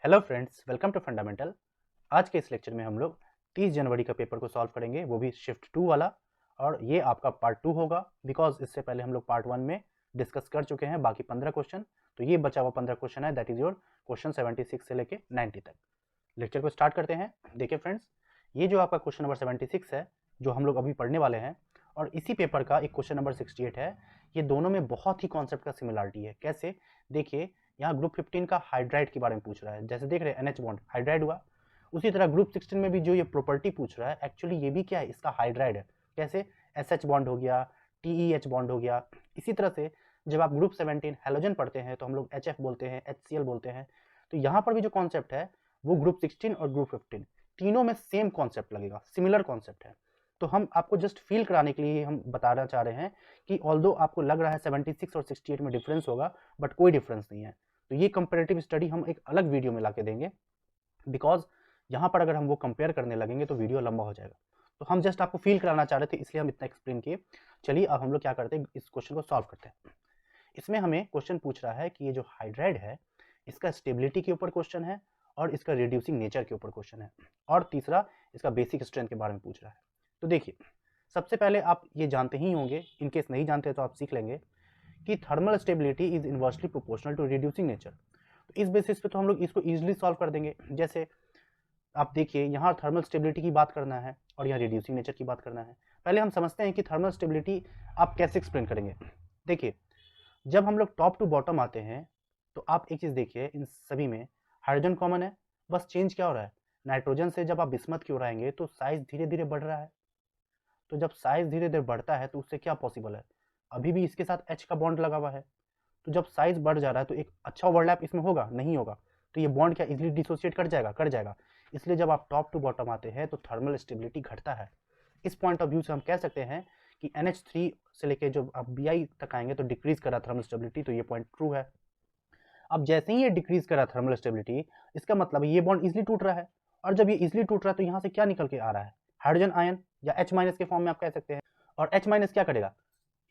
Hello friends, welcome to fundamental. आज के इस लेक्चर में हम लोग 30 जनवरी का पेपर को सॉल्व करेंगे, वो भी शिफ्ट 2 वाला। और ये आपका पार्ट 2 होगा बिकॉज इससे पहले हम लोग पार्ट 1 में डिस्कस कर चुके हैं बाकी 15 क्वेश्चन। तो ये बचा हुआ 15 क्वेश्चन है, दैट इज योर क्वेश्चन 76 से लेके 90 तक। लेक्चर को स्टार्ट करते हैं। देखिए फ्रेंड्स, ये जो आपका क्वेश्चन नंबर 76 है जो हम लोग अभी पढ़ने वाले हैं, और इसी पेपर का एक क्वेश्चन नंबर 68 है। ये दोनों में बहुत ही कॉन्सेप्ट का सिमिलरिटी है। कैसे? देखिए, यहाँ ग्रुप 15 का हाइड्राइड के बारे में पूछ रहा है। जैसे देख रहे हैं NH बॉन्ड हाइड्राइड हुआ, उसी तरह ग्रुप 16 में भी जो ये प्रॉपर्टी पूछ रहा है, एक्चुअली ये भी क्या है, इसका हाइड्राइड है। कैसे? SH बॉन्ड हो गया, TEH बॉन्ड हो गया। इसी तरह से जब आप ग्रुप 17 हेलोजन पढ़ते हैं तो हम लोग HF बोलते हैं, HCl बोलते हैं। तो यहाँ पर भी जो कॉन्सेप्ट है वो ग्रुप 16 और ग्रुप 15 तीनों में सेम कॉन्सेप्ट लगेगा, सिमिलर कॉन्सेप्ट है। तो हम आपको जस्ट फील कराने के लिए हम बताना चाह रहे हैं कि ऑल्दो आपको लग रहा है 76 और 68 में डिफरेंस होगा, बट कोई डिफरेंस नहीं है। तो ये कंपेरेटिव स्टडी हम एक अलग वीडियो में लाके देंगे, बिकॉज यहाँ पर अगर हम वो कंपेयर करने लगेंगे तो वीडियो लंबा हो जाएगा। तो हम जस्ट आपको फील कराना चाह रहे थे, इसलिए हम इतना एक्सप्लेन किए। चलिए अब हम लोग क्या करते हैं, इस क्वेश्चन को सॉल्व करते हैं। इसमें हमें क्वेश्चन पूछ रहा है कि ये जो हाइड्राइड है इसका स्टेबिलिटी के ऊपर क्वेश्चन है, और इसका रिड्यूसिंग नेचर के ऊपर क्वेश्चन है, और तीसरा इसका बेसिक स्ट्रेंथ के बारे में पूछ रहा है। तो देखिए, सबसे पहले आप ये जानते ही होंगे, इनकेस नहीं जानते तो आप सीख लेंगे कि thermal stability is inversely proportional to reducing nature. तो इस बेसिस पे तो हम लोग इसको इजीली सॉल्व कर देंगे। जैसे आप देखिए, यहाँ थर्मल स्टेबिलिटी की बात करना है और यहाँ रिड्यूसिंग नेचर की बात करना है। पहले हम समझते हैं कि थर्मल स्टेबिलिटी आप कैसे एक्सप्लेन करेंगे। देखिए, जब हम लोग टॉप टू बॉटम आते हैं तो आप एक चीज़ देखिए, इन सभी में हाइड्रोजन कॉमन है, बस चेंज क्या हो रहा है, नाइट्रोजन से जब आप बिस्मथ की ओर आएंगे तो साइज धीरे धीरे बढ़ रहा है। तो जब साइज धीरे धीरे बढ़ता है तो उससे क्या पॉसिबल है, अभी भी इसके साथ H का बॉन्ड लगा हुआ है। तो जब साइज बढ़ जा रहा है तो एक अच्छा ओवरलैप इसमें होगा, नहीं होगा। तो ये बॉन्ड क्या इजीली डिसोसिएट कर जाएगा, कर जाएगा। इसलिए जब आप टॉप टू बॉटम आते हैं तो थर्मल स्टेबिलिटी घटता है। इस पॉइंट ऑफ व्यू से हम कह सकते हैं कि NH3 से लेके जब आप Bi तक आएंगे तो डिक्रीज करा थर्मल स्टेबिलिटी, तो ये पॉइंट ट्रू है। अब जैसे ही ये डिक्रीज करा थर्मल स्टेबिलिटी, इसका मतलब ये बॉन्ड इजीली टूट रहा है, और जब ये इजीली टूट रहा है तो यहाँ से क्या निकल के आ रहा है, हाइड्रोजन आयन या H- के फॉर्म में आप कह सकते हैं। और H- क्या करेगा,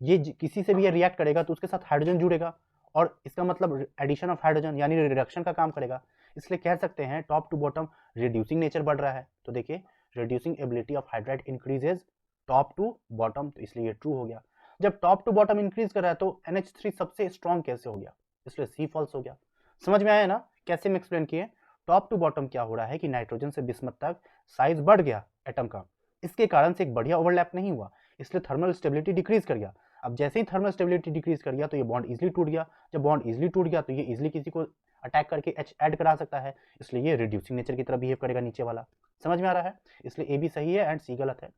ये किसी से भी ये रिएक्ट करेगा तो उसके साथ हाइड्रोजन जुड़ेगा, और इसका मतलब एडिशन ऑफ हाइड्रोजन यानी रिडक्शन का काम करेगा। इसलिए कह सकते हैं top to bottom reducing nature बढ़ रहा है। तो देखिए, reducing ability of hydride increases top to bottom, तो इसलिए ये ट्रू हो गया। जब टॉप टू बॉटम इंक्रीज कर रहा है तो NH3 सबसे स्ट्रॉन्ग कैसे हो गया, इसलिए सी फॉल्स हो गया। समझ में आया ना कैसे हम एक्सप्लेन किए। टॉप टू बॉटम क्या हो रहा है कि नाइट्रोजन से बिस्मथ तक साइज बढ़ गया एटम का, इसके कारण से एक बढ़िया ओवरलैप नहीं हुआ, इसलिए थर्मल स्टेबिलिटी डिक्रीज कर गया। अब जैसे ही थर्मल स्टेबिलिटी डिक्रीज कर गया तो ये बॉन्ड इजीली टूट गया। जब बॉन्ड इजीली टूट गया तो ये इजीली किसी को अटैक करके H ऐड करा सकता है, इसलिए ये रिड्यूसिंग नेचर की तरह बिहेव करेगा नीचे वाला। समझ में आ रहा है? इसलिए ए भी सही है एंड सी गलत है।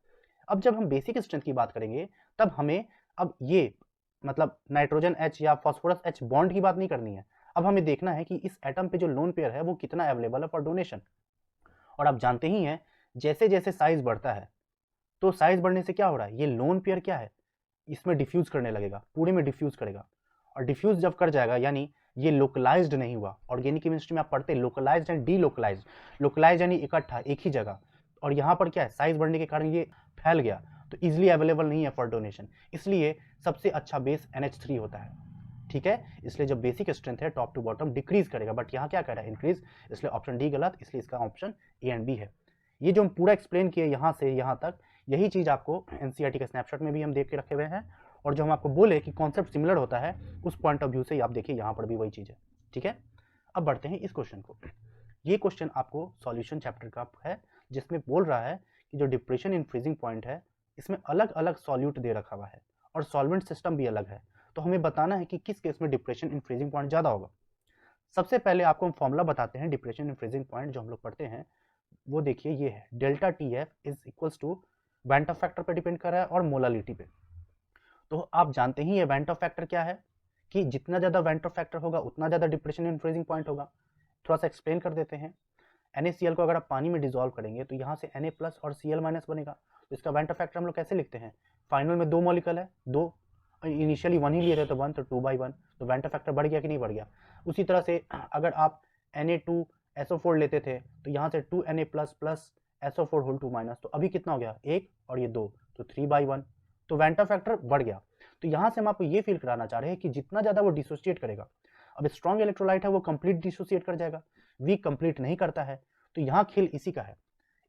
अब जब हम बेसिक स्ट्रेंथ की बात करेंगे तब हमें अब ये मतलब नाइट्रोजन H या फास्फोरस H बॉन्ड की बात नहीं करनी है। अब हमें देखना है कि इस एटम पे जो लोन पेयर है वो कितना अवेलेबल है फॉर डोनेशन। और आप जानते ही हैं, जैसे जैसे साइज बढ़ता है तो साइज बढ़ने से क्या हो रहा है, ये लोन पेयर क्या है, इसमें डिफ्यूज करने लगेगा, पूरे में डिफ्यूज करेगा। और डिफ्यूज जब कर जाएगा यानी ये लोकलाइज्ड नहीं हुआ। ऑर्गेनिक केमिस्ट्री में आप पढ़ते हैं लोकलाइज्ड एंड डीलोकलाइज्ड। लोकलाइज यानी इकट्ठा एक ही जगह, और यहाँ पर क्या है, साइज बढ़ने के कारण ये फैल गया, तो इजिली अवेलेबल नहीं है फॉर डोनेशन। इसलिए सबसे अच्छा बेस NH3 होता है। ठीक है, इसलिए जब बेसिक स्ट्रेंथ है टॉप टू बॉटम डिक्रीज करेगा, बट यहाँ क्या कर रहा है, इंक्रीज, इसलिए ऑप्शन डी गलत, इसलिए इसका ऑप्शन ए एंड बी है। ये जो हम पूरा एक्सप्लेन किए यहाँ से यहाँ तक, यही चीज़ आपको NCERT के स्नैपशॉट में भी हम देख के रखे हुए हैं, और जो हम आपको बोले कि कॉन्सेप्ट सिमिलर होता है उस पॉइंट ऑफ व्यू से आप देखिए यहाँ पर भी वही चीज़ है। ठीक है, अब बढ़ते हैं इस क्वेश्चन को। ये क्वेश्चन आपको सॉल्यूशन चैप्टर का है, जिसमें बोल रहा है कि जो डिप्रेशन इन फ्रीजिंग पॉइंट है इसमें अलग अलग सॉल्यूट दे रखा हुआ है और सॉल्वेंट सिस्टम भी अलग है। तो हमें बताना है कि किस केस में डिप्रेशन इन फ्रीजिंग पॉइंट ज़्यादा होगा। सबसे पहले आपको हम फॉर्मूला बताते हैं डिप्रेशन इन फ्रीजिंग पॉइंट जो हम लोग पढ़ते हैं। वो देखिए ये है, delta TF is equals to van't Hoff factor पर डिपेंड कर रहा है और मोलालिटी पे। तो आप जानते ही ये वेंट ऑफ फैक्टर क्या है, कि जितना ज़्यादा वेंट ऑफ फैक्टर होगा उतना ज़्यादा डिप्रेशन इन फ्रीजिंग पॉइंट होगा। थोड़ा सा एक्सप्लेन कर देते हैं। NaCl को अगर आप पानी में डिजोल्व करेंगे तो यहाँ से Na प्लस और Cl माइनस बनेगा। तो इसका वेंट ऑफ फैक्टर हम लोग कैसे लिखते हैं, फाइनल में 2 मॉलिक्यूल है, 2 इनिशियली 1 ही लिए थे तो 1, तो 2/1, तो वेंट ऑफ फैक्टर बढ़ गया कि नहीं बढ़ गया। उसी तरह से अगर आप Na2SO4 लेते थे तो यहाँ से 2Na plus plus SO4 whole 2 minus, तो अभी कितना हो गया, 1 और ये 2, तो 3/1, तो वेंट ऑफ फैक्टर बढ़ गया। तो यहाँ से हम आपको ये फील कराना चाह रहे हैं कि जितना ज़्यादा वो डिसोसिएट करेगा, अब स्ट्रॉन्ग इलेक्ट्रोलाइट है वो कंप्लीट डिसोसिएट कर जाएगा, वीक कंप्लीट नहीं करता है। तो यहाँ खेल इसी का है।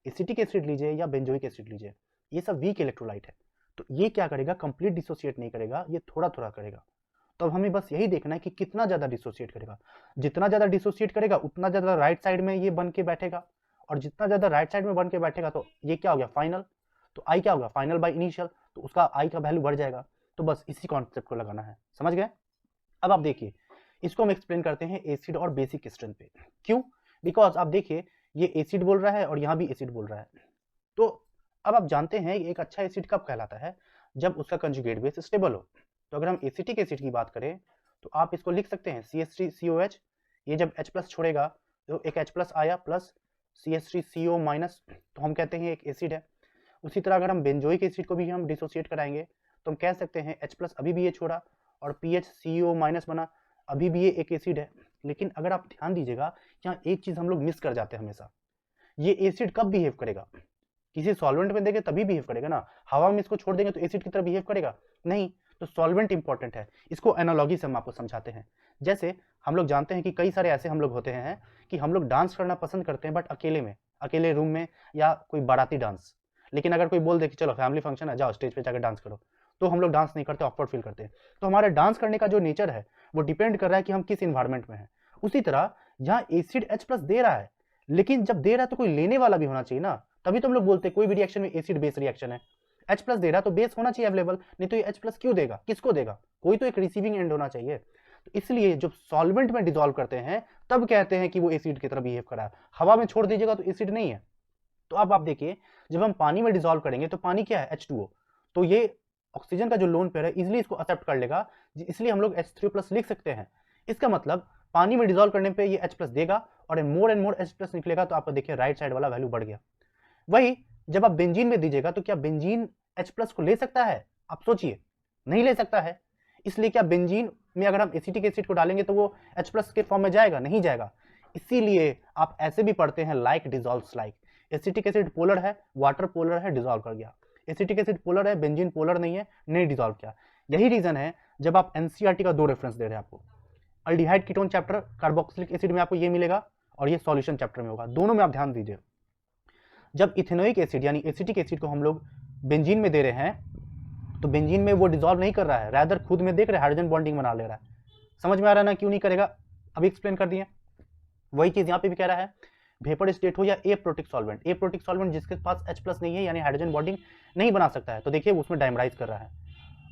एसिटिक एसिड लीजिए या बेंजोइक एसिड लीजिए, ये सब वीक इलेक्ट्रोलाइट है, तो ये क्या करेगा, कंप्लीट डिसोसिएट नहीं करेगा, ये थोड़ा थोड़ा करेगा। तो अब हमें बस यही देखना है कि कितना ज़्यादा डिसोसिएट करेगा। जितना ज़्यादा डिसोसिएट करेगा उतना ज़्यादा राइट साइड में ये बन के बैठेगा, और जितना ज़्यादा राइट साइड में बन के बैठेगा तो ये क्या हो गया, फाइनल। तो आई क्या होगा, फाइनल बाई इनिशियल, तो उसका आई का वैल्यू बढ़ जाएगा। तो बस इसी कॉन्सेप्ट को लगाना है, समझ गए। अब आप देखिए, इसको हम एक्सप्लेन करते हैं एसिड और बेसिक स्ट्रेंथ पे। क्यों? बिकॉज आप देखिए, ये एसिड बोल रहा है और यहाँ भी एसिड बोल रहा है। तो अब आप जानते हैं एक अच्छा एसिड कब कहलाता है, जब उसका कंजुगेट बेस स्टेबल हो। तो अगर हम एसिटिक एसिड की बात करें तो आप इसको लिख सकते हैं CH3COH, ये जब H+ छोड़ेगा तो एक H+ आया प्लस CH3CO माइनस, तो हम कहते हैं एक एसिड है। उसी तरह अगर हम बेंजोइक एसिड को भी हम डिसोसिएट कराएंगे तो हम कह सकते हैं H+ अभी भी ये छोड़ा और PHCO माइनस बना, अभी भी ये एक एसिड है। लेकिन अगर आप ध्यान दीजिएगा, यहाँ एक चीज़ हम लोग मिस कर जाते हैं हमेशा, ये एसिड कब बिहेव करेगा, किसी सॉल्वेंट में देंगे तभी बिहेव करेगा ना, हवा में इसको छोड़ देंगे तो एसिड की तरह बिहेव करेगा नहीं। तो सॉल्वेंट इंपॉर्टेंट है। इसको एनालॉजी से हम आपको समझाते हैं। जैसे हम लोग जानते हैं कि कई सारे ऐसे हम लोग होते हैं कि हम लोग डांस करना पसंद करते हैं, बट अकेले में, अकेले रूम में, या कोई बाराती डांस। लेकिन अगर कोई बोल दे कि चलो फैमिली फंक्शन है, जाओ स्टेज पे जाकर डांस करो, तो हम लोग डांस नहीं करते, ऑकवर्ड फील करते हैं। तो हमारे डांस करने का जो नेचर है वो डिपेंड कर रहा है कि हम किस इन्वायरमेंट में हैं। उसी तरह यहाँ एसिड H+ दे रहा है, लेकिन जब दे रहा है तो कोई लेने वाला भी होना चाहिए ना, तभी तो हम लोग बोलते हैं कोई भी रिएक्शन में एसिड बेस रिएक्शन है, H+ दे रहा तो बेस होना चाहिए अवेलेबल, नहीं तो ये H+ क्यों देगा, किसको देगा, कोई तो एक रिसीविंग एंड होना चाहिए। तो इसलिए जब सॉल्वेंट में डिसॉल्व करते हैं तब कहते हैं कि वो एसिड की तरह बिहेव कर रहा है, हवा में छोड़ दीजिएगा तो एसिड नहीं है। तो अब आप देखिए, जब हम पानी में डिसॉल्व करेंगे तो पानी क्या है, H2O, तो ये ऑक्सीजन का जो लोन पेयर है इजिली इसको एक्सेप्ट कर लेगा, इसलिए हम लोग H3O+ लिख सकते हैं। इसका मतलब पानी में डिसॉल्व करने पे ये H+ देगा और मोर एंड मोर H+ निकलेगा, तो आपको देखिए राइट साइड वाला वैल्यू बढ़ गया। वही जब आप बेंजीन में दीजिएगा तो क्या बेंजीन H+ को ले सकता है, आप सोचिए, नहीं ले सकता है। इसलिए क्या बेंजीन में अगर हम एसिटिक एसिड को डालेंगे तो वो H+ के फॉर्म में जाएगा, नहीं जाएगा। इसीलिए आप ऐसे भी पढ़ते हैं like dissolves like. Acetic acid polar है, वाटर पोलर है, डिसॉल्व कर गया। एसिटिक एसिड पोलर है, बेंजीन पोलर नहीं है, नहीं डिसॉल्व किया। यही रीजन है जब आप एनसीईआरटी का 2 रेफरेंस दे रहे हैं आपको, aldehyde ketone chapter carboxylic acid में आपको ये मिलेगा और ये सॉल्यूशन चैप्टर में होगा, दोनों में आप ध्यान दीजिए। जब इथेनोइक एसिड यानी एसिटिक एसिड को हम लोग बेंजीन में दे रहे हैं तो बेंजीन में वो डिसॉल्व नहीं कर रहा है, रादर खुद में देख रहे हाइड्रोजन बॉन्डिंग बना ले रहा है। समझ में आ रहा है ना क्यों नहीं करेगा, अभी एक्सप्लेन कर दिए। वही चीज यहाँ पे भी कह रहा है, वेपर स्टेट हो या एप्रोटिक सॉल्वेंट, एप्रोटिक सॉल्वेंट जिसके पास H+ नहीं है यानी हाइड्रोजन बॉन्डिंग नहीं बना सकता है, तो देखिए उसमें डायमराइज कर रहा है।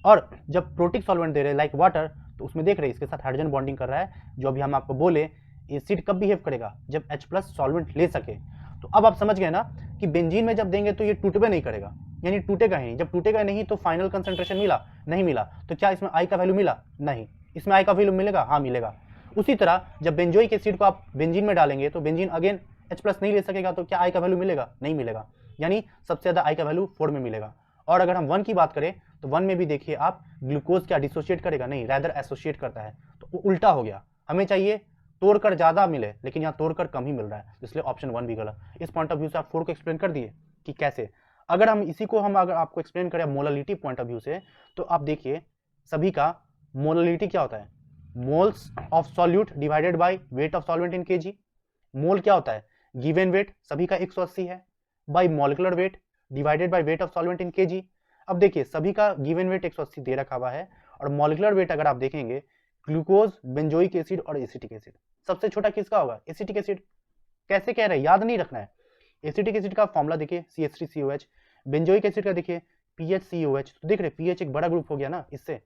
और जब प्रोटिक सॉल्वेंट दे रहे हैं लाइक वाटर, तो उसमें देख रहे हैं इसके साथ हाइड्रोजन बॉन्डिंग कर रहा है। जो अभी हम आपको बोले, एसिड कब बिहेव करेगा, जब H+ सॉल्वेंट ले सके। तो अब आप समझ गए ना कि बेंजीन में जब देंगे तो ये टूटबे नहीं करेगा, यानी टूटेगा ही नहीं। जब टूटेगा नहीं तो फाइनल कंसंट्रेशन मिला, नहीं मिला, तो क्या इसमें आई का वैल्यू मिला, नहीं। इसमें आई का वैल्यू मिलेगा, हाँ मिलेगा। उसी तरह जब बेंजोइक एसिड को आप बेंजीन में डालेंगे तो बेंजीन अगेन H+ नहीं ले सकेगा, तो क्या आई का वैल्यू मिलेगा, नहीं मिलेगा। यानी सबसे ज्यादा आई का वैल्यू 4 में मिलेगा। और अगर हम 1 की बात करें तो 1 में भी देखिए आप, ग्लूकोज क्या डिसोशिएट करेगा, नहीं, रादर एसोसिएट करता है। तो वो उल्टा हो गया, हमें चाहिए तोड़कर ज्यादा मिले, लेकिन यहाँ तोड़कर कम ही मिल रहा है, इसलिए ऑप्शन 1 भी गलत। इस पॉइंट ऑफ व्यू से आप 4 को एक्सप्लेन कर दिए कि कैसे। अगर हम इसी को हम अगर आपको एक्सप्लेन करें मोलालिटी पॉइंट ऑफ व्यू से, तो आप देखिए सभी का मोलालिटी क्या होता है, moles of solute divided by weight of solvent in KG. Mole क्या होता है, गिवन वेट सभी का 180 है, by molecular weight divided by weight of solvent in KG. अब देखिए सभी का गिवन वेट 180 दे रखा हुआ है, और मॉलिक्यूलर वेट अगर आप देखेंगे, ग्लूकोज, बेंजोइक एसिड और एसिटिक एसिड, सबसे छोटा किसका होगा, एसिटिक एसिड। कैसे कह रहे हैं, याद नहीं रखना है। एसिटिक एसिड का फॉर्मूला देखिए CH3COH, बेंजोइक एसिड का देखिए PHCOH, तो देख रहे पीएच एक बड़ा ग्रुप हो गया ना इससे,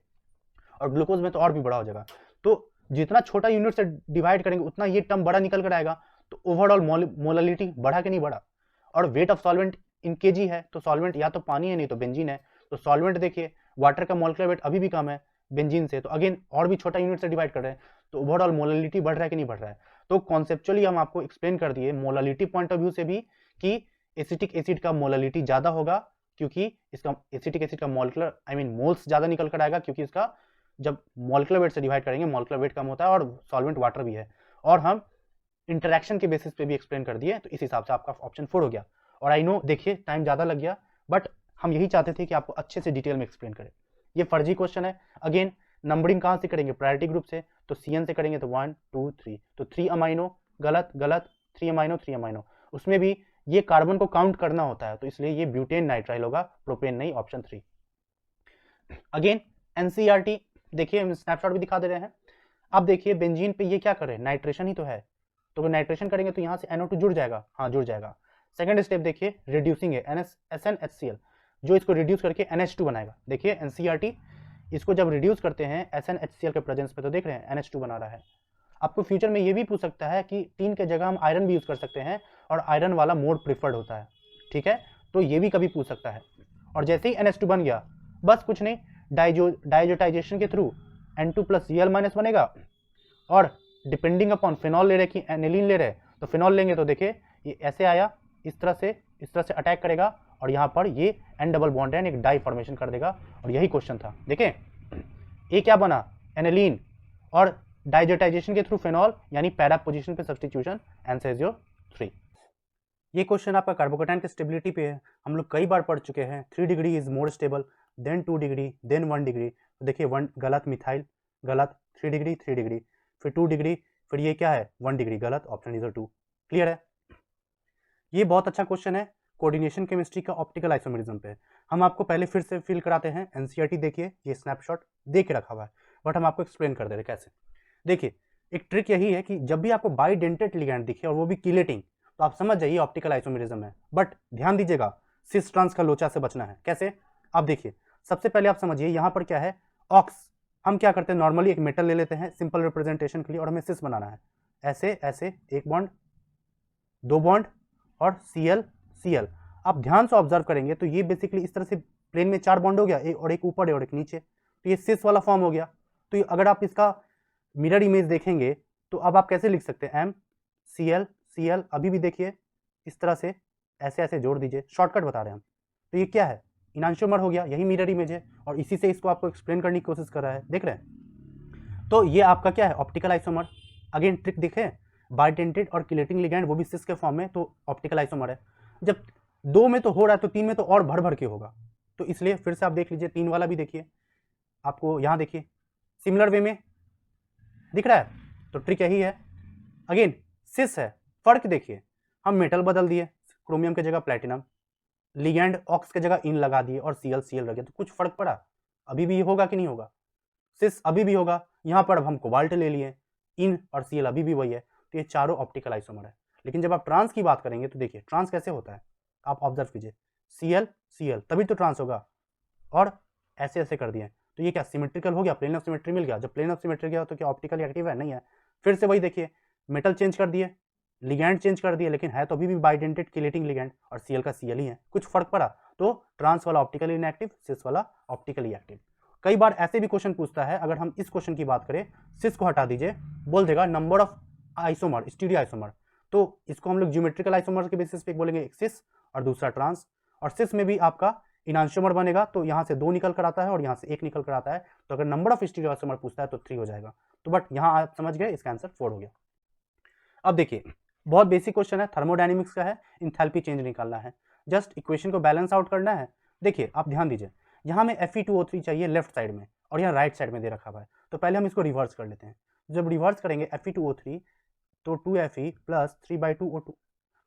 और ग्लूकोज में तो और भी बड़ा हो जाएगा। तो जितना छोटा यूनिट से डिवाइड करेंगे उतना ये टर्म बड़ा निकल कर आएगा, तो ओवरऑल मोलालिटी बढ़ा कि नहीं बढ़ा। और wait of solvent in KG है, तो सॉल्वेंट या तो पानी है नहीं तो बेंजीन है, तो सॉल्वेंट देखिए वाटर का मॉलिक्यूलर वेट अभी भी कम है बेंजीन से, तो अगेन और भी छोटा यूनिट से डिवाइड कर रहे हैं, तो ओवरऑल मोलालिटी बढ़ रहा है कि नहीं बढ़ रहा है। तो कॉन्सेप्चुअली हम आपको एक्सप्लेन कर दिए मोलालिटी पॉइंट ऑफ व्यू से भी कि एसिटिक एसिड का मोलालिटी ज्यादा होगा, क्योंकि इसका एसिटिक एसिड का मॉलिक्यूलर मोल्स ज्यादा निकल कर आएगा, क्योंकि इसका जब मॉलिक्यूलर वेट से डिवाइड करेंगे मॉलिक्यूलर वेट कम होता है, और सॉल्वेंट वाटर भी है। और हम इंटरेक्शन के बेसिस पे भी एक्सप्लेन कर दिए, तो इस हिसाब से आपका ऑप्शन 4 हो गया। और आई नो देखिए टाइम ज़्यादा लग गया, बट हम यही चाहते थे कि आपको अच्छे से डिटेल में एक्सप्लेन करें। ये फर्जी क्वेश्चन है। अगेन नंबरिंग कहाँ से करेंगे, प्रायोरिटी ग्रुप से, तो CN से करेंगे तो 1 2 3, तो 3 अमाइनो गलत गलत, 3 अमाइनो 3 अमाइनो, उसमें भी ये कार्बन को काउंट करना होता है, तो इसलिए ये ब्यूटेन नाइट्राइल होगा, प्रोपेन नहीं, ऑप्शन 3। अगेन एनसीईआरटी देखिए, हम स्नैपशॉट भी दिखा दे रहे हैं। अब देखिए बेंजीन पे ये क्या कर रहे हैं, नाइट्रेशन ही तो है, तो अगर नाइट्रेशन करेंगे तो यहाँ से NO2 जुड़ जाएगा, हाँ जुड़ जाएगा। सेकंड स्टेप देखिए रिड्यूसिंग है, SnHCl, जो इसको रिड्यूस करके NH2 बनाएगा। देखिए एनसीईआरटी इसको जब रिड्यूस करते हैं SnHCl के प्रेजेंस में, तो देख रहे हैं NH2 बना रहा है। आपको फ्यूचर में ये भी पूछ सकता है कि टीन के जगह हम आयरन भी यूज कर सकते हैं, और आयरन वाला मोड प्रिफर्ड होता है, ठीक है, तो ये भी कभी पूछ सकता है। और जैसे ही NH2 बन गया, बस कुछ नहीं, डाइजोटाइजेशन के थ्रू N2+Cl- बनेगा, और डिपेंडिंग अपॉन फिनॉल ले रहे कि एनिलीन ले रहे, तो फिनॉल लेंगे तो देखिए ये ऐसे आया, इस तरह से अटैक करेगा, और यहाँ पर ये N डबल बॉन्ड है, एक डाई फॉर्मेशन कर देगा, और यही क्वेश्चन था। देखें ये क्या बना, एनिलीन, और डाइजोटाइजेशन के थ्रू फिनॉल, यानी पैरा पोजीशन पे सब्स्टिट्यूशन, आंसर इज योर 3। ये क्वेश्चन आपका कार्बोकेटाइन की स्टेबिलिटी पे है, हम लोग कई बार पढ़ चुके हैं। 3 degree is more stable than 2 degree than 1 degree, तो देखिए 1 गलत, मिथाइल गलत, 3 डिग्री 3 डिग्री, फिर 2 डिग्री, फिर ये क्या है 1 डिग्री गलत, ऑप्शन इज 2। क्लियर है, ये बहुत अच्छा क्वेश्चन है कोऑर्डिनेशन केमिस्ट्री का ऑप्टिकल आइसोमेरिज्म पे। हम आपको पहले फिर से फील कराते हैं, एनसीईआरटी देखिए, ये स्नैपशॉट दे के रखा हुआ है, बट हम आपको एक्सप्लेन कर दे रहे कैसे। देखिए एक ट्रिक यही है कि जब भी आपको बाइडेंटेड लिगैंड दिखे और वो भी किलेटिंग, तो आप समझ जाइए ऑप्टिकल आइसोमेरिज्म है। बट ध्यान दीजिएगा, सिस ट्रांस का लोचा से बचना है। कैसे, आप देखिए, सबसे पहले आप समझिए यहाँ पर क्या है, ऑक्स। हम क्या करते हैं, नॉर्मली एक मेटल ले लेते हैं सिंपल रिप्रेजेंटेशन के लिए, और हमें सिस बनाना है। ऐसे ऐसे, एक बॉन्ड, दो बॉन्ड, और Cl Cl। आप ध्यान से ऑब्जर्व करेंगे तो ये बेसिकली इस तरह से प्लेन में 4 बॉन्ड हो गया, एक और एक ऊपर है और एक नीचे, तो ये सिस वाला फॉर्म हो गया। तो अगर आप इसका मिरर इमेज देखेंगे तो अब आप कैसे लिख सकते हैं, MCl Cl, अभी भी देखिए इस तरह से ऐसे ऐसे जोड़ दीजिए, शॉर्टकट बता रहे हैं हम। तो ये क्या है, इनांशोमर हो गया, यही मिरर इमेज है, और इसी से इसको आपको एक्सप्लेन करने की कोशिश कर रहा है, देख रहे हैं। तो ये आपका क्या है, ऑप्टिकल आइसोमर। अगेन ट्रिक दिखे, बाइडेंटेड और किलेटिंग लिगैंड, वो भी सिस के फॉर्म में, तो ऑप्टिकल आइसोमर है। जब 2 में तो हो रहा है, तो 3 में तो और भर भर के होगा, तो इसलिए फिर से आप देख लीजिए, 3 वाला भी देखिए, आपको यहाँ देखिए सिमिलर वे में दिख रहा है, तो ट्रिक यही है। अगेन सिस है, फर्क देखिए, हम मेटल बदल दिए, क्रोमियम की जगह प्लेटिनम, लिगैंड ऑक्स की जगह इन लगा दिए, और Cl Cl रख दिया, तो कुछ फर्क पड़ा, अभी भी होगा कि नहीं होगा, सिस अभी भी होगा। यहाँ पर अब हम कोबाल्ट ले लिए, इन और Cl अभी भी वही है, तो ये चारों ऑप्टिकल आइसोमर है। लेकिन जब आप ट्रांस की बात करेंगे तो देखिए ट्रांस कैसे होता है, आप ऑब्जर्व कीजिए, Cl Cl तभी तो ट्रांस होगा, और ऐसे ऐसे कर दिए, तो ये क्या सिमेट्रिकल हो गया, प्लेन ऑफ सिमेट्री मिल गया। जब प्लेन ऑफ सिमेट्री गया तो क्या ऑप्टिकल एक्टिव है, नहीं है। फिर से वही देखिए, मेटल चेंज कर दिए, लिगैंड चेंज कर दिए, लेकिन है तो अभी भी बाइडेंटेड किलेटिंग लिगैंड, और Cl का Cl ही है, कुछ फर्क पड़ा, तो ट्रांस वाला ऑप्टिकली इनएक्टिव, सिस वाला ऑप्टिकली एक्टिव। कई बार ऐसे भी क्वेश्चन पूछता है, अगर हम इस क्वेश्चन की बात करें, सिस को हटा दीजिए, बोल देगा number of isomer, stereo isomer, तो इसको हम लोग ज्योमेट्रिकल आइसोमर के बेसिस पे बोलेंगे, एक सिस और दूसरा ट्रांस। और सिस में भी आपका इनांशोमर बनेगा, तो यहाँ से 2 निकल कर आता है और यहाँ से 1 निकल कर आता है, तो अगर नंबर ऑफ स्टीरियो आइसोमर पूछता है तो 3 हो जाएगा। तो बट यहाँ आप समझ गए, इसका आंसर 4 हो गया। अब देखिए बहुत बेसिक क्वेश्चन है, थर्मोडायनेमिक्स का है, इंथैल्पी चेंज निकालना है, जस्ट इक्वेशन को बैलेंस आउट करना है। देखिए आप ध्यान दीजिए, यहाँ में Fe2O3 चाहिए लेफ्ट साइड में, और यहाँ राइट साइड में दे रखा हुआ है, तो पहले हम इसको रिवर्स कर लेते हैं। जब रिवर्स करेंगे Fe2O3, तो 2Fe प्लस 3/2O2,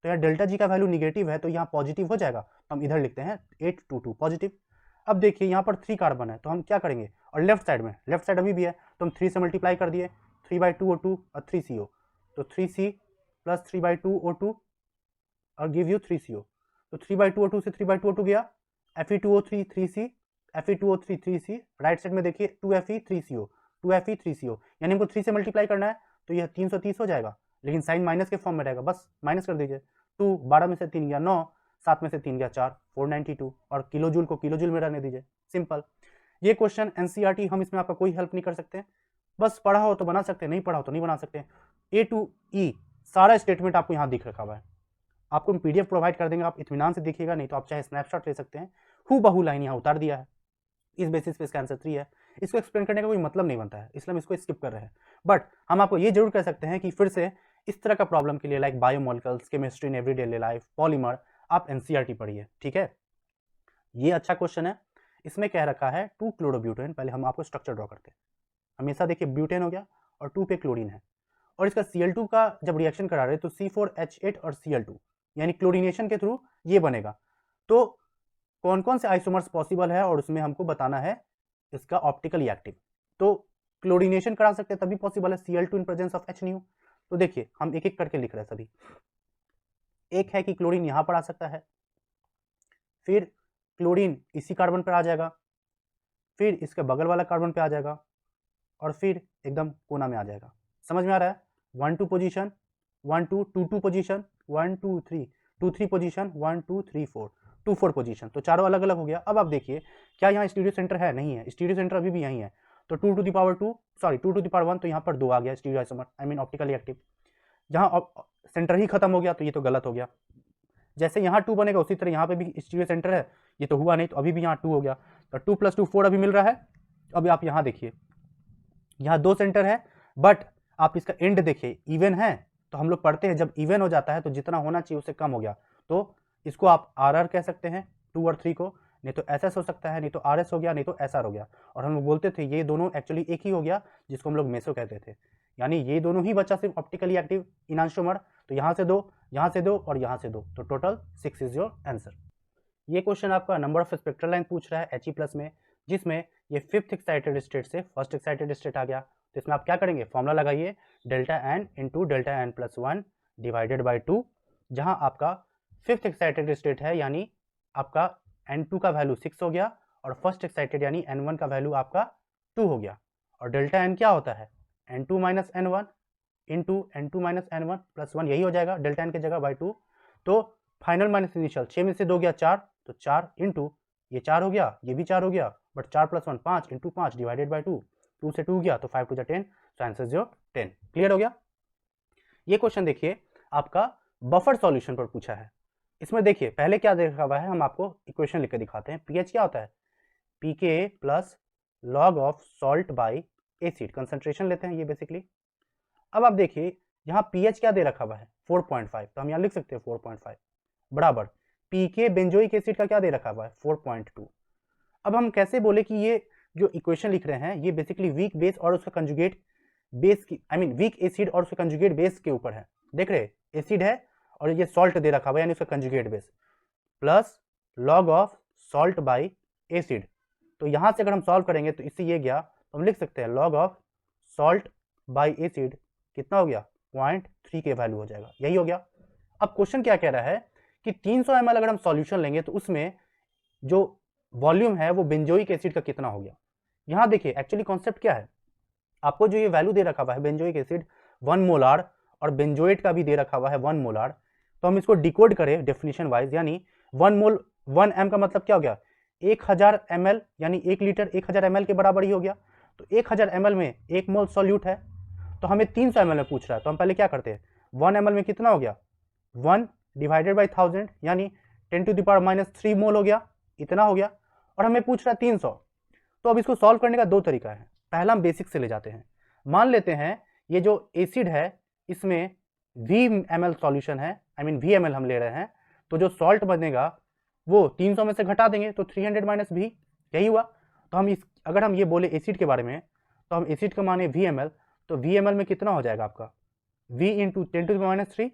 तो यहाँ डेल्टा जी का वैल्यू निगेटिव है, तो यहाँ पॉजिटिव हो जाएगा, तो हम इधर लिखते हैं 822 पॉजिटिव। अब देखिए यहाँ पर 3 कार्बन है, तो हम क्या करेंगे, और लेफ्ट साइड अभी भी है, तो हम 3 से मल्टीप्लाई कर दिए, 3/2O2 और 3CO, तो 3C प्लस 3/2O2 और गिव यू 3CO, तो 3/2O2 से 3/2O2 गया, Fe2O3 3C, Fe2O3 3C, right side में देखिए 2Fe 3CO, 2Fe 3CO, यानी हमको 3 से मल्टीप्लाई करना है, तो यह 330 हो जाएगा, लेकिन साइन माइनस के फॉर्म में रहेगा, बस माइनस कर दीजिए। 2 12 में से 3 गया 9, 7 में से 3 गया 4, 492, और किलो जूल को किलो जूल में रहने दीजिए, सिंपल। ये क्वेश्चन एनसीईआरटी, हम इसमें आपका कोई हेल्प नहीं कर सकते, बस पढ़ा हो तो बना सकते हैं, नहीं पढ़ा हो तो नहीं बना सकते। A to E सारा स्टेटमेंट आपको यहाँ दिख रखा हुआ है, आपको हम PDF प्रोवाइड कर देंगे, आप इत्मीनान से देखिएगा, नहीं तो आप चाहे स्नैपशॉट ले सकते हैं, हूबहू लाइन यहाँ उतार दिया है, इस बेसिस पे इसका आंसर 3 है। इसको एक्सप्लेन करने का कोई मतलब नहीं बनता है, इसलिए हम इसको स्किप कर रहे हैं। बट हम आपको ये जरूर कह सकते हैं कि फिर से इस तरह का प्रॉब्लम के लिए, like biomolecules, chemistry in everyday life, polymer, आप एनसीईआरटी पढ़िए, ठीक है। ये अच्छा क्वेश्चन है, इसमें कह रखा है 2 क्लोरोब्यूटेन, पहले हम आपको स्ट्रक्चर ड्रॉ करते हैं। हमेशा देखिए ब्यूटेन हो गया और 2 पे क्लोरीन है, और इसका Cl2 का जब रिएक्शन करा रहे तो C4H8 और Cl2 यानी क्लोरीनेशन के थ्रू ये बनेगा। तो कौन कौन से आइसोमर्स पॉसिबल है और उसमें हमको बताना है इसका ऑप्टिकली एक्टिव। तो क्लोरीनेशन करा सकते हैं तभी पॉसिबल है Cl2 in presence of H new. तो देखिए हम एक एक करके लिख रहे हैं सभी। एक है कि क्लोरीन यहां पर आ सकता है, फिर क्लोरीन इसी कार्बन पर आ जाएगा, फिर इसके बगल वाला कार्बन पे आ जाएगा और फिर एकदम कोना में आ जाएगा। समझ में आ रहा है? 1 2 पोजीशन, 1 2 2 2 पोजीशन, 1 2 3 2 3 पोजीशन, 1 2 3 4 2 4 पोजीशन। तो चारों अलग अलग हो गया। अब आप देखिए क्या यहाँ स्टीरियो सेंटर है? नहीं है, स्टीरियो सेंटर अभी भी यहीं है। तो 2 to the power 2 sorry 2 to the power 1, तो यहाँ पर 2 आ गया stereoisomer, I mean optically active. जहाँ सेंटर ही खत्म हो गया तो ये तो गलत हो गया। जैसे यहाँ 2 बनेगा उसी तरह यहाँ पे भी स्टीरियो सेंटर है, ये तो हुआ नहीं तो अभी भी यहाँ 2 हो गया। तो 2 + 2 4 अभी मिल रहा है। अब आप यहाँ देखिए यहाँ 2 सेंटर है, बट आप इसका एंड देखिए इवन है। तो हम लोग पढ़ते हैं जब इवन हो जाता है तो जितना होना चाहिए उससे कम हो गया तो इसको आप RR कह सकते हैं 2 और 3 को, नहीं तो SS हो सकता है, नहीं तो RS हो गया, नहीं तो SR हो गया। और हम लोग बोलते थे ये दोनों एक्चुअली एक ही हो गया जिसको हम लोग मेसो कहते थे, यानी ये दोनों ही बचा सिर्फ ऑप्टिकली एक्टिव इनांशोमर। तो यहाँ से 2, यहाँ से 2 और यहाँ से 2, तो टोटल 6 इज योर आंसर। ये क्वेश्चन आपका नंबर ऑफ स्पेक्ट्रल लाइन पूछ रहा है He+ में, जिसमें ये 5th एक्साइटेड स्टेट से 1st एक्साइटेड स्टेट आ गया। तो इसमें आप क्या करेंगे? फॉर्मूला लगाइए ΔN × ΔN+1 डिवाइडेड बाई 2, जहां आपका 5th एक्साइटेड स्टेट है यानी आपका N2 का वैल्यू 6 हो गया और 1st एक्साइटेड यानी N1 का वैल्यू आपका 2 हो गया। और ΔN क्या होता है? N2 - N1 × N2 - N1 + 1, यही हो जाएगा ΔN की जगह बाई 2। तो फाइनल माइनस इनिशियल 6 में से 2 गया 4, तो 4 × ये 4 हो गया, ये भी 4 हो गया, बट 4 + 1 5 × 5 डिवाइडेड बाई 2, 2 से 2 गया तो 5 × 2 = 10, तो आंसर इज योर 10। क्लियर हो गया? ये क्वेश्चन देखिए आपका बफर सॉल्यूशन पर पूछा है। इसमें देखिए पहले क्या देखा हुआ है, हम आपको इक्वेशन लिख के दिखाते हैं। पीएच क्या होता है? pK + log of salt by acid, concentration लेते हैं ये बेसिकली। अब आप देखिए यहाँ pH क्या दे रखा हुआ है? 4.5, तो हम यहाँ लिख सकते हैं 4.5 बराबर pK बेंजोइक एसिड का क्या दे रखा हुआ है? 4.2। अब हम कैसे बोले कि ये जो इक्वेशन लिख रहे हैं ये बेसिकली वीक बेस और उसका कंजुगेट बेस की, आई मीन वीक एसिड और उसका कंजुगेट बेस के ऊपर है। देख रहे एसिड है और ये सॉल्ट दे रखा हुआ है यानी उसका conjugate base, plus log of salt by acid. तो यहाँ से अगर हम सॉल्व करेंगे तो इससे ये गया, तो हम लिख सकते हैं log of salt by acid कितना हो गया? 0.3 के वैल्यू हो जाएगा, यही हो गया। अब क्वेश्चन क्या कह रहा है कि 300 ml अगर हम सॉल्यूशन लेंगे तो उसमें जो वॉल्यूम है वो बेंजोइक एसिड का कितना हो गया। यहाँ देखिए एक्चुअली कॉन्सेप्ट क्या है, आपको जो ये वैल्यू दे रखा हुआ है बेंजोइक एसिड 1 मोलार और बेंजोएट का भी दे रखा हुआ है 1 मोलार, तो हम इसको डिकोड करें डेफिनेशन वाइज, यानी 1 मोल 1 m का मतलब क्या हो गया? 1000 ml, यानी 1 लीटर 1000 ml के बराबर ही हो गया। तो 1000 ml में 1 मोल सॉल्यूट है, तो हमें 300 ml में पूछ रहा है, तो हम पहले क्या करते हैं 1 ml में कितना हो गया? 1 डिवाइडेड बाई 1000 यानी 10⁻³ मोल हो गया, इतना हो गया। और हमें पूछ रहा है 300। तो अब इसको सॉल्व करने का 2 तरीका है। पहला हम बेसिक से ले जाते हैं, मान लेते हैं ये जो एसिड है इसमें VmL सॉल्यूशन है, आई मीन VmL हम ले रहे हैं, तो जो सॉल्ट बनेगा वो 300 में से घटा देंगे तो 300 - V, यही हुआ। तो हम इस अगर हम ये बोले एसिड के बारे में तो हम एसिड का माने VmL, तो VmL में कितना हो जाएगा आपका? V × 10⁻³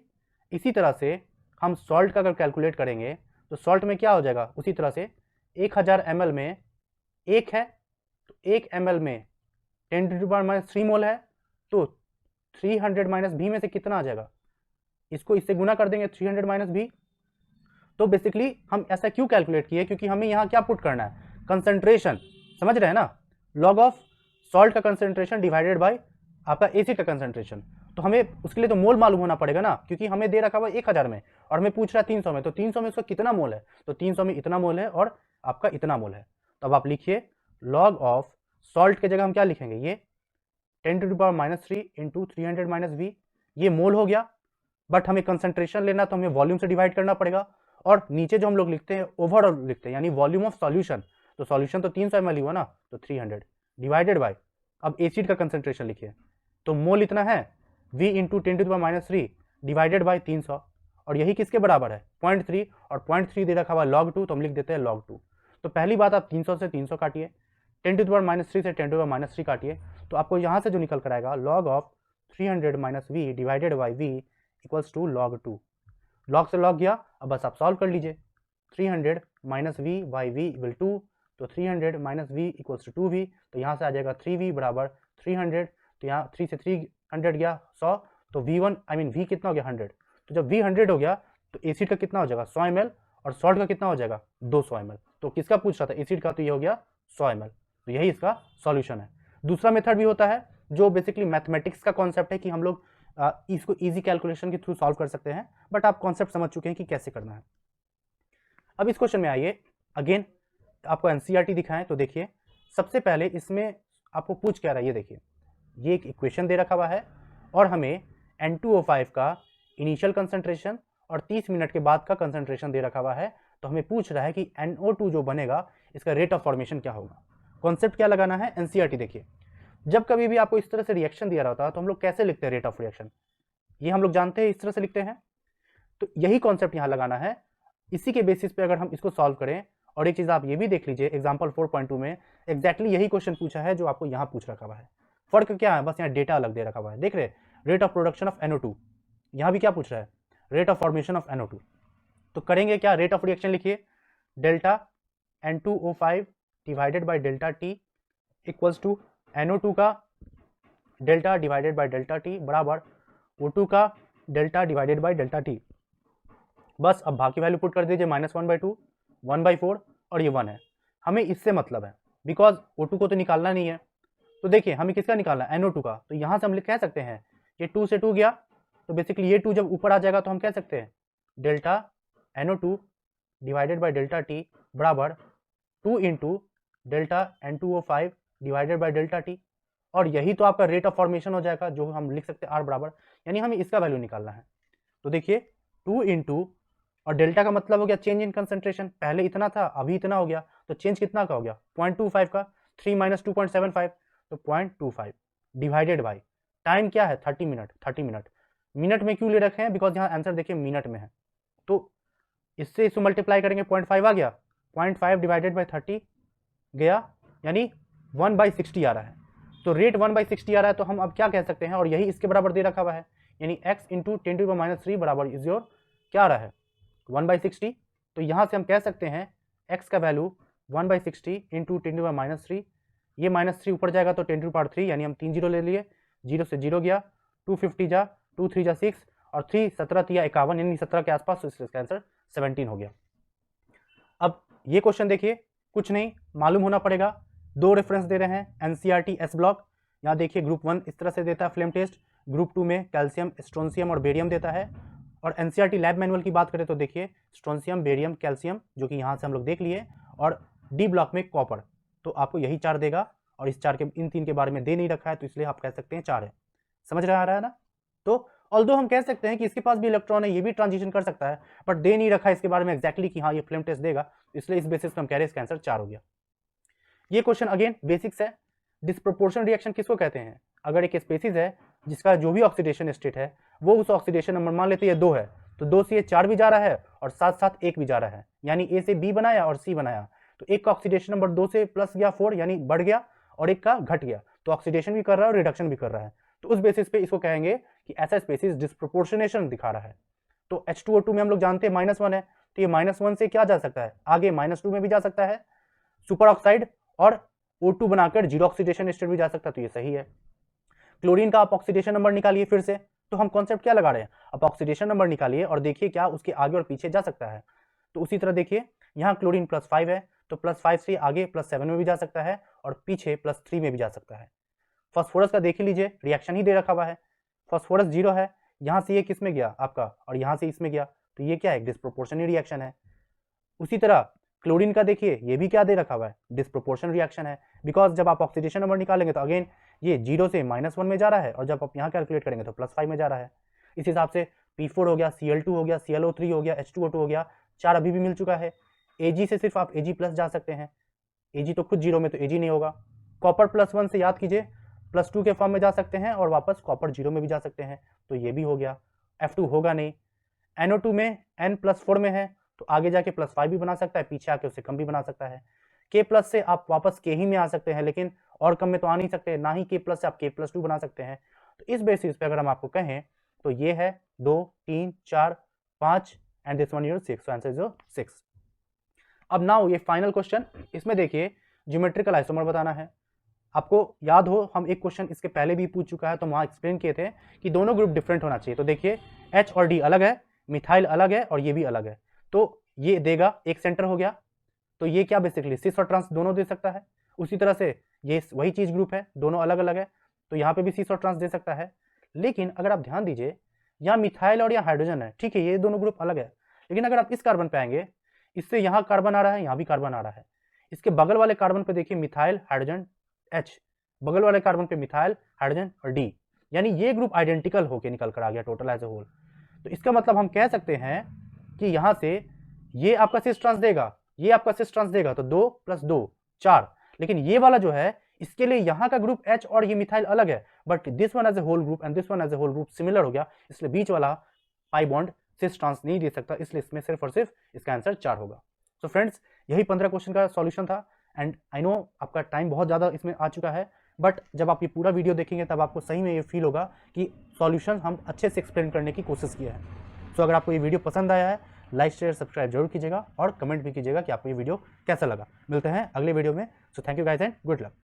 इसी तरह से हम सॉल्ट का अगर कैलकुलेट करेंगे तो सॉल्ट में क्या हो जाएगा? उसी तरह से 1000 ml में 1 है, तो 1 ml में 10⁻³ मोल है, तो 300 - V में से कितना आ जाएगा? इसको इससे गुना कर देंगे 300 - V। तो बेसिकली हम ऐसा क्यों कैलकुलेट किए? क्योंकि हमें यहाँ क्या पुट करना है? कंसंट्रेशन, समझ रहे हैं ना? लॉग ऑफ सॉल्ट का कंसंट्रेशन डिवाइडेड बाय आपका एसिड का कंसंट्रेशन। तो हमें उसके लिए तो मोल मालूम होना पड़ेगा ना, क्योंकि हमें दे रखा हुआ 1000 में और हमें पूछ रहा है 300 में, तो 300 में उसका कितना मोल है? तो 300 में इतना मोल है और आपका इतना मोल है। तो अब आप लिखिए लॉग ऑफ सॉल्ट के जगह हम क्या लिखेंगे? ये 10⁻³ × 300 - V, ये मोल हो गया। बट हमें कंसंट्रेशन लेना तो हमें वॉल्यूम से डिवाइड करना पड़ेगा, और नीचे जो हम लोग लिखते हैं ओवरऑल लिखते हैं यानी वॉल्यूम ऑफ सॉल्यूशन, तो सॉल्यूशन तो 300 ml हुआ ना, तो 300 डिवाइडेड बाय, अब एसिड का कंसंट्रेशन लिखिए, तो मोल इतना है V × 10⁻³ डिवाइडेड बाय 300, और यही किसके बराबर है? 0.3, और 0.3 दे रखा हुआ log 2, तो हम लिख देते हैं log 2। तो पहली बात आप 300 से 300 काटिए, 10⁻³ से 10⁻³ काटिए, तो आपको यहाँ से जो निकल कर आएगा log of 300 minus v divided by v equals to log 2। Log से लॉग गया, अब बस आप सॉल्व कर लीजिए। 300 minus v by v equal 2, तो 300 minus we equals to 2v, तो यहाँ से आ जाएगा 3v बराबर 300, तो यहाँ 3 से 300 गया 100, तो v1 आई मीन v कितना हो गया 100। तो जब v 100 हो गया तो एसिड का कितना हो जाएगा 100 ml, और सॉल्ट का कितना हो जाएगा 200 ml। तो किसका पूछ रहा था, एसिड का, तो ये हो गया 100 ml। तो यही इसका सॉल्यूशन है। दूसरा मेथड भी होता है जो बेसिकली मैथमेटिक्स का कॉन्सेप्ट है कि हम लोग इसको इजी कैलकुलेशन के थ्रू सॉल्व कर सकते हैं, बट आप कॉन्सेप्ट समझ चुके हैं कि कैसे करना है। अब इस क्वेश्चन में आइए, अगेन आपको एनसीईआरटी दिखाएं तो देखिए, सबसे पहले इसमें आपको पूछ क्या रहा है, ये देखिए, ये एक इक्वेशन दे रखा हुआ है और हमें N2O5 का इनिशियल कंसंट्रेशन और 30 मिनट के बाद का कंसंट्रेशन दे रखा हुआ है। तो हमें पूछ रहा है कि NO2 जो बनेगा इसका रेट ऑफ फॉर्मेशन क्या होगा। कॉन्सेप्ट क्या लगाना है, एनसीईआरटी देखिए, जब कभी भी आपको इस तरह से रिएक्शन दिया रहता है तो हम लोग कैसे लिखते हैं रेट ऑफ रिएक्शन, ये हम लोग जानते हैं, इस तरह से लिखते हैं। तो यही कॉन्सेप्ट यहाँ लगाना है। इसी के बेसिस पे अगर हम इसको सॉल्व करें, और एक चीज आप ये भी देख लीजिए, एग्जांपल 4.2 में एग्जैक्टली यही क्वेश्चन पूछा है जो आपको यहाँ पूछ रखा हुआ है। फर्क क्या है, बस यहाँ डेटा अलग दे रखा हुआ है। देख रहे, rate of production of NO2, यहाँ भी क्या पूछ रहा है, rate of formation of NO2। तो करेंगे क्या, रेट ऑफ रिएक्शन लिखिए, delta N2O5 divided by delta T equals to NO2 का delta divided by delta T बराबर O2 का delta divided by delta T। बस अब बाकी वैल्यू पुट कर दीजिए, -1/2, 1/4 और ये 1 है। हमें इससे मतलब है, बिकॉज O2 को तो निकालना नहीं है। तो देखिए हमें किसका निकालना है, NO2 का। तो यहाँ से हम कह सकते हैं ये 2 से 2 गया, तो बेसिकली ये 2 जब ऊपर आ जाएगा तो हम कह सकते हैं delta NO2 divided by delta T बराबर 2 into delta N2O5 divided by delta T, और यही तो आपका रेट ऑफ फॉर्मेशन हो जाएगा, जो हम लिख सकते हैं R बराबर, यानी हमें इसका वैल्यू निकालना है। तो देखिए 2 इंटू, और डेल्टा का मतलब हो गया चेंज इन कंसंट्रेशन, पहले इतना था अभी इतना हो गया, तो चेंज कितना का हो गया 0.25 का, 3 माइनस 2.75, तो 0.25 डिवाइडेड बाई टाइम क्या है 30 मिनट। 30 मिनट, मिनट में क्यों ले रखे हैं, बिकॉज यहाँ आंसर देखिए मिनट में है, तो इससे इसको मल्टीप्लाई करेंगे 0.5 आ गया, 0.5 डिवाइडेड बाई 30 गया, यानी 1/60 आ रहा है। तो रेट 1/60 आ रहा है, तो हम अब क्या कह सकते हैं, और यही इसके बराबर दे रखा हुआ है, यानी x इंटू 10⁻³ बराबर इज योर क्या आ रहा है 1/60। तो यहाँ से हम कह सकते हैं x का वैल्यू 1/60 इंटू 10⁻3, ये -3 ऊपर जाएगा तो 10⁻3, यानी हम 3 जीरो ले लिए, 0 से 0 गया, 250 जा, 2 3 जा 6, और 3 17 3 51, यानी 17 के आसपास, तो इसका आंसर 17 हो गया। अब ये क्वेश्चन देखिए, कुछ नहीं मालूम होना पड़ेगा, 2 रेफरेंस दे रहे हैं, एनसीईआरटी एस ब्लॉक, यहाँ देखिए ग्रुप 1 इस तरह से देता है फ्लेम टेस्ट, ग्रुप 2 में कैल्शियम, स्ट्रोंशियम और बेरियम देता है, और एनसीईआरटी लैब मैनुअल की बात करें तो देखिए स्ट्रोंशियम, बेरियम, कैल्शियम, जो कि यहाँ से हम लोग देख लिए, और डी ब्लॉक में कॉपर, तो आपको यही 4 देगा, और इस 4 के इन 3 के बारे में दे नहीं रखा है, तो इसलिए आप कह सकते हैं 4 है। समझ रहा है ना। तो ऑल्दो हम कह सकते हैं कि इसके पास भी इलेक्ट्रॉन है, ये भी ट्रांजिशन कर सकता है, बट दे नहीं रखा है इसके बारे में एग्जैक्टली कि हाँ ये फ्लेम टेस्ट देगा, इसलिए इस बेसिस पर हम कह रहे हैं इसका आंसर 4 हो गया। ये क्वेश्चन अगेन बेसिक्स है। डिस्प्रोपोर्शन रिएक्शन किसको कहते हैं, अगर एक स्पेसीज है जिसका जो भी ऑक्सीडेशन स्टेट है वो उस ऑक्सीडेशन नंबर, मान लेते हैं ये 2 है, तो 2 से ये 4 भी जा रहा है और साथ साथ 1 भी जा रहा है, यानी A से B बनाया और C बनाया, तो एक का ऑक्सीडेशन नंबर 2 से प्लस गया 4, यानी बढ़ गया, और एक का घट गया, तो ऑक्सीडेशन भी कर रहा है और रिडक्शन भी कर रहा है, तो उस बेसिस पे इसको कहेंगे कि ऐसा स्पेसीज डिस्प्रोपोर्शनेशन दिखा रहा है। तो H2O2 में हम लोग जानते हैं -1 है, तो ये -1 से क्या जा सकता है, आगे -2 में भी जा सकता है सुपर ऑक्साइड, और O2 बनाकर 0 ऑक्सीडेशन स्टेट भी जा सकता है, तो ये सही है। क्लोरीन का आप ऑक्सीडेशन नंबर निकालिए फिर से, तो हम कॉन्सेप्ट क्या लगा रहे हैं, आप ऑक्सीडेशन नंबर निकालिए और देखिए क्या उसके आगे और पीछे जा सकता है। तो उसी तरह देखिए यहाँ क्लोरीन +5 है, तो +5 से आगे +7 में भी जा सकता है, और पीछे +3 में भी जा सकता है। फास्फोरस का देख लीजिए, रिएक्शन ही दे रखा हुआ है, फास्फोरस 0 है, यहाँ से ये किस में गया आपका, और यहाँ से इसमें गया, तो ये क्या है, डिस्प्रोपोर्शनल रिएक्शन है। उसी तरह क्लोरीन का देखिए, ये भी क्या दे रखा हुआ है, डिस्प्रोपोर्शनल रिएक्शन है, बिकॉज जब आप ऑक्सीडेशन नंबर निकालेंगे तो अगेन ये 0 से -1 में जा रहा है, और जब आप यहाँ कैलकुलेट करेंगे तो +5 में जा रहा है। इस हिसाब से P4 हो गया, Cl2 हो गया, ClO3 हो गया, H2O2 हो गया, 4 अभी भी मिल चुका है। Ag से सिर्फ आप Ag+ जा सकते हैं, Ag तो खुद 0 में, तो Ag नहीं होगा। कॉपर +1 से याद कीजिए +2 के फॉर्म में जा सकते हैं, और वापस कॉपर 0 में भी जा सकते हैं, तो ये भी हो गया। F2 होगा नहीं। NO2 में N+4 में है, तो आगे जाके +5 भी बना सकता है, पीछे आके उससे कम भी बना सकता है। K+ से आप वापस K ही में आ सकते हैं, लेकिन और कम में तो आ नहीं सकते, ना ही K+ से आप K+2 बना सकते हैं, तो इस बेसिस पे अगर हम आपको कहें तो ये है 2 3 4 5 and this one your 6, answer is 6। अब नाउ ये फाइनल क्वेश्चन, इसमें देखिए ज्योमेट्रिकल आइसोमर बताना है। आपको याद हो हम एक क्वेश्चन इसके पहले भी पूछ चुका है, तो वहां एक्सप्लेन किए थे कि दोनों ग्रुप डिफरेंट होना चाहिए। तो देखिए H और D अलग है, मिथाइल अलग है और ये भी अलग है, तो ये देगा एक सेंटर हो गया। तो ये क्या बेसिकली सिस और ट्रांस दोनों दे सकता है। उसी तरह से ये वही चीज ग्रुप है, दोनों अलग अलग है, तो यहाँ पे भी सिस और ट्रांस दे सकता है। लेकिन अगर आप ध्यान दीजिए यहाँ मिथाइल और यहाँ हाइड्रोजन है, ठीक है, ये दोनों ग्रुप अलग है। लेकिन अगर आप इस कार्बन पे आएंगे, इससे यहाँ कार्बन आ रहा है, यहाँ भी कार्बन आ रहा है। इसके बगल वाले कार्बन पे देखिए मिथाइल हाइड्रोजन H, बगल वाले कार्बन पे मिथाइल हाइड्रोजन और D, यानी ये ग्रुप आइडेंटिकल होके निकल कर आ गया टोटल एज ए होल। तो इसका मतलब हम कह सकते हैं कि यहाँ से ये आपका सिस ट्रांस देगा, ये आपका सिस ट्रांस देगा, तो 2 + 2 4। लेकिन ये वाला जो है इसके लिए यहाँ का ग्रुप H और ये मिथाइल अलग है, but this one as a whole group and this one as a whole group similar हो गया, इसलिए बीच वाला पाई बॉन्ड सिस ट्रांस नहीं दे सकता, इसलिए इसमें सिर्फ और सिर्फ इसका आंसर 4 होगा। तो फ्रेंड्स यही 15 क्वेश्चन का सॉल्यूशन था एंड आई नो आपका टाइम बहुत ज़्यादा इसमें आ चुका है, बट जब आप ये पूरा वीडियो देखेंगे तब आपको सही में ये फील होगा कि सॉल्यूशन हम अच्छे से एक्सप्लेन करने की कोशिश किया है। सो अगर आपको ये वीडियो पसंद आया है, लाइक शेयर सब्सक्राइब जरूर कीजिएगा और कमेंट भी कीजिएगा कि आपको ये वीडियो कैसा लगा। मिलते हैं अगले वीडियो में। So thank you guys and good luck.